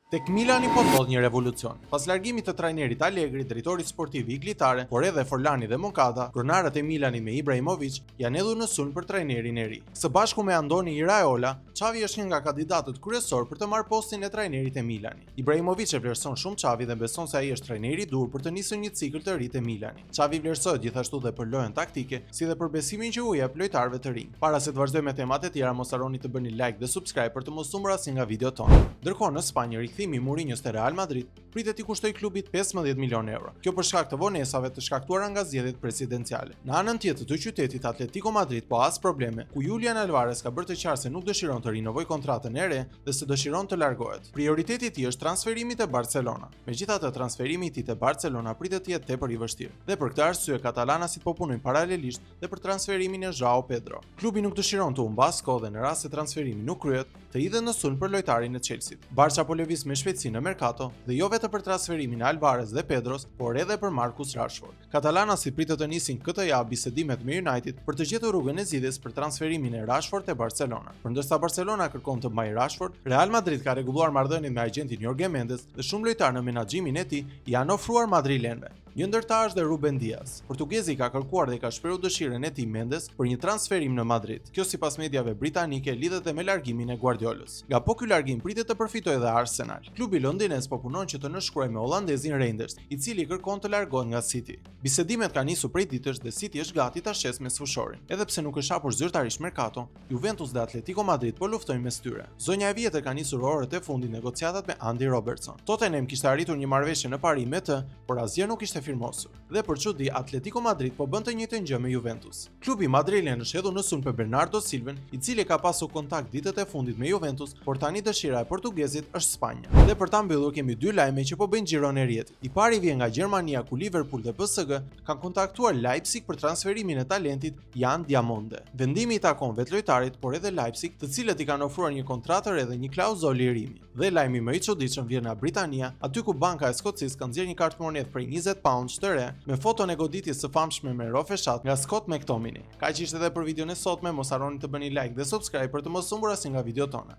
Tek Milani po ndodh një revolucion. Pas largimit të trajnerit Allegri, drejtorit sportiv i Iglitare, por edhe Forlani dhe Moncada, kronarët e Milanit me Ibrahimovic janë hedhur në sulm për trajnerin e ri. Së bashku me Andoni Iraola, Xavi është një nga kandidatët kryesor për të marrë postin e trajnerit e Milanit. Ibrahimovic e vlerëson shumë Xavi dhe beson se ai është trajneri i dur për të nisur një cikël të ri të Milanit. Xavi vlerësohet gjithashtu dhe për lojën taktike, si dhe për besimin që u jep lojtarëve të rinj. Para se të vazhdojmë me temat e tjera, mos harroni të bëni like dhe subscribe për të mos humbur asnjë nga videot tona. Ndërkohë në Spanjë, rikthimi i Mourinho's te Real Madrid pritet i kushtoj klubit 15 milion euro. Kjo për shkak të vonesave të shkaktuara nga zgjedhjet presidenciale. Në anën tjetër të qytetit, Atletico Madrid po has probleme, ku Julian Alvarez ka bërë të qartë se nuk dëshiron të rinovojë kontratën e re dhe se dëshiron të largohet. Prioriteti i tij është transferimi te Barcelona. Megjithatë, transferimi i tij te Barcelona pritet të jetë tepër i vështirë. Dhe për këtë arsye katalanasit po punojnë paralelisht dhe për transferimin e Joao Pedro. Klubi nuk dëshiron të humbas kohë dhe në rast se transferimi nuk kryhet, të hidhet në sulm për lojtarin e Chelsea. Barça po lëviz me shpejtësi në merkato dhe jo vetëm për transferimin e Alvarez dhe Pedros, por edhe për Marcus Rashford. Katalanasit pritet të nisin këtë javë bisedimet me United për të gjetur rrugën e zgjidhjes për transferimin e Rashford te Barcelona. Përndërsa Barcelona kërkon të mbajë Rashford, Real Madrid ka rregulluar marrëdhënien me agentin Jorge Mendes dhe shumë lojtarë në menaxhimin e tij janë ofruar madrilenëve. Një ndërta është dhe Ruben Dias. Portugezi ka kërkuar dhe ka shprehur dëshirën e tij Mendes për një transferim në Madrid. Kjo sipas mediave britanike lidhet edhe me largimin e Guardiolës. Nga po ky largim pritet të përfitojë edhe Arsenal. Klubi londinez po punon që të nënshkruajë me holandezin Reinders, i cili kërkon të largohet nga City. Bisedimet kanë nisur prej ditësh dhe City është gati ta shes me sfushorin. Edhe pse nuk është hapur zyrtarisht merkato, Juventus dhe Atletico Madrid po luftojnë mes tyre. Zonja e vjetër ka nisur orët e fundit negociatat me Andy Robertson. Tottenham kishte arritur një marrëveshje në pari me të, por asgjë nuk ishte firmosur. Dhe për çudi, Atletico Madrid po bën të njëjtën gjë me Juventus. Klubi madrilen është hedhur në sulm për Bernardo Silvën, i cili ka pasur kontakt ditët e fundit me Juventus, por tani dëshira e portugezit është Spanja. Dhe për ta mbyllur kemi dy lajme që po bëjnë xhiron e rrjetit. I pari vjen nga Gjermania, ku Liverpool dhe PSG kanë kontaktuar Leipzig për transferimin e talentit Jan Diamonde. Vendimi i takon vetë lojtarit, por edhe Leipzig, të cilët i kanë ofruar një kontratë edhe një klauzulë lirimi. Dhe lajmi më i çuditshëm vjen nga Britania, aty ku banka e Skocisë ka nxjerrë një kartë monedhë prej 20 pound të re me foton e goditjes së famshme me rofeshat nga Scott McTominay. Kaq ishte edhe për videon e sotme, mos harroni të bëni like dhe subscribe për të mos humbur asnjë nga videot tona.